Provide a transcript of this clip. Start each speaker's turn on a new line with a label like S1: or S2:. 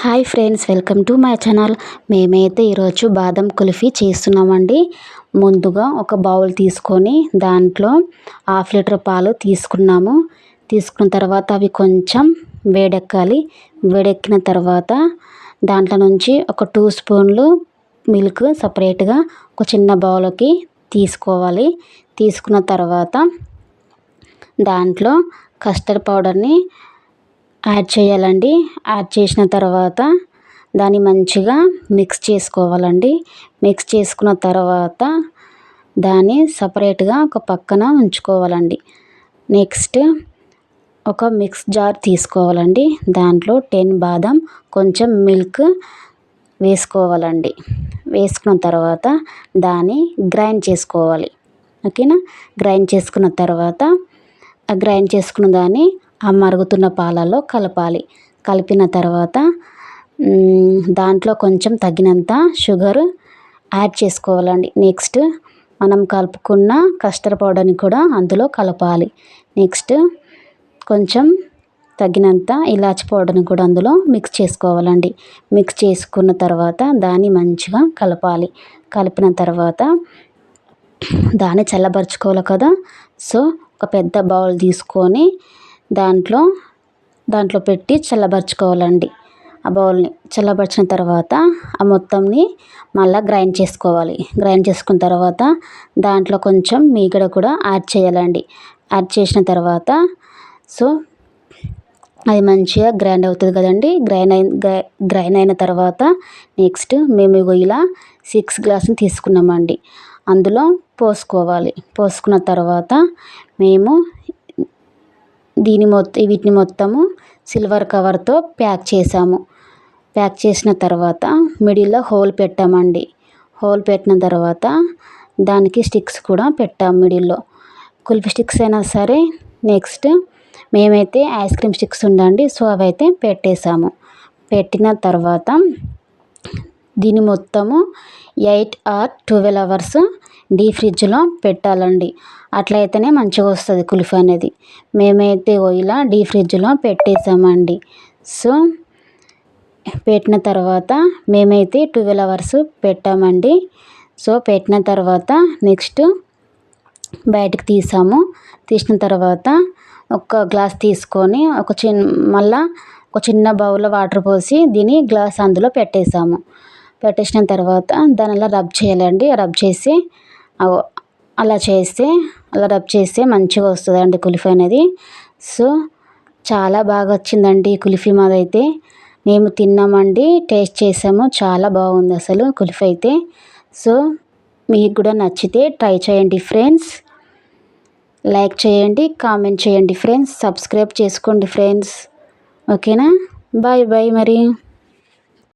S1: Hi friends, welcome to my channel. మేమైతే ఈరోజు బాదం కుల్ఫీ చేస్తున్నామండి. ముందుగా ఒక బౌల్ తీసుకొని దాంట్లో 1/2 లీటర్ పాలు తీసుకున్న తర్వాత అవి కొంచెం వేడెక్కాలి. వేడెక్కిన తర్వాత దాంట్లో నుంచి ఒక 2 స్పూన్లు మిల్క్ సపరేట్గా ఒక చిన్న బౌల్కి తీసుకోవాలి. తీసుకున్న తర్వాత దాంట్లో కస్టర్డ్ పౌడర్ని యాడ్ చేయాలండి. యాడ్ చేసిన తర్వాత దాన్ని మంచిగా మిక్స్ చేసుకోవాలండి. మిక్స్ చేసుకున్న తర్వాత దాన్ని సపరేట్గా ఒక పక్కన ఉంచుకోవాలండి. నెక్స్ట్ ఒక మిక్స్ జార్ తీసుకోవాలండి. దాంట్లో 10 బాదం, కొంచెం మిల్క్ వేసుకోవాలండి. వేసుకున్న తర్వాత దాన్ని గ్రైండ్ చేసుకోవాలి. ఓకేనా. గ్రైండ్ చేసుకున్న తర్వాత గ్రైండ్ చేసుకున్న దాన్ని ఆ మరుగుతున్న పాలల్లో కలపాలి. కలిపిన తర్వాత దాంట్లో కొంచెం తగినంత షుగర్ యాడ్ చేసుకోవాలండి. నెక్స్ట్ మనం కలుపుకున్న కస్టర్డ్ పౌడర్ని కూడా అందులో కలపాలి. నెక్స్ట్ కొంచెం తగినంత ఇలాచి పౌడర్ని కూడా అందులో మిక్స్ చేసుకోవాలండి. మిక్స్ చేసుకున్న తర్వాత దాన్ని మంచిగా కలపాలి. కలిపిన తర్వాత దాన్ని చల్లబరుచుకోవాలి కదా. సో ఒక పెద్ద బౌల్ తీసుకొని దాంట్లో పెట్టి చల్లబరుచుకోవాలండి. ఆ బౌల్ని చల్లబరిచిన తర్వాత ఆ మొత్తంని మళ్ళీ గ్రైండ్ చేసుకోవాలి. గ్రైండ్ చేసుకున్న తర్వాత దాంట్లో కొంచెం మీగడ కూడా యాడ్ చేయాలండి. యాడ్ చేసిన తర్వాత సో అది మంచిగా గ్రైండ్ అవుతుంది కదండి. గ్రైండ్ అయిన తర్వాత నెక్స్ట్ మేము ఇలా 6 గ్లాసులు తీసుకున్నామండి. అందులో పోసుకోవాలి. పోసుకున్న తర్వాత మేము వీటిని మొత్తము సిల్వర్ కవర్తో ప్యాక్ చేసాము. ప్యాక్ చేసిన తర్వాత మిడిల్లో హోల్ పెట్టామండి. హోల్ పెట్టిన తర్వాత దానికి స్టిక్స్ కూడా పెట్టాము మిడిల్లో. కుల్ఫీ స్టిక్స్ అయినా సరే. నెక్స్ట్ మేమైతే ఐస్ క్రీమ్ స్టిక్స్ ఉండండి, సో అవైతే పెట్టేసాము. పెట్టిన తర్వాత దీన్ని మొత్తము 8 or 12 అవర్స్ డీప్ ఫ్రిడ్జ్లో పెట్టాలండి. అట్లయితేనే మంచిగా వస్తుంది కుల్ఫీ అనేది. మేమైతే ఇలా డీప్ ఫ్రిడ్జ్లో పెట్టేసామండి. సో పెట్టిన తర్వాత మేమైతే 12 అవర్స్ పెట్టామండి. సో పెట్టిన తర్వాత నెక్స్ట్ బయటకు తీసిన తర్వాత ఒక గ్లాస్ తీసుకొని మళ్ళా ఒక చిన్న బౌల్లో వాటర్ పోసి దీని గ్లాస్ అందులో పెట్టేసాము. పెట్టేసిన తర్వాత దాన్ని అలా రబ్ చేయాలండి. అలా రబ్ చేస్తే మంచిగా వస్తుందండి కుల్ఫీ అనేది. సో చాలా బాగా వచ్చిందండి కుల్ఫీ మాదైతే. మేము తిన్నామండి, టేస్ట్ చేసాము, చాలా బాగుంది అసలు కుల్ఫీ అయితే. సో మీకు కూడా నచ్చితే ట్రై చేయండి ఫ్రెండ్స్. లైక్ చేయండి, కామెంట్ చేయండి ఫ్రెండ్స్, సబ్స్క్రైబ్ చేసుకోండి ఫ్రెండ్స్. ఓకేనా. బాయ్ బాయ్ మరి.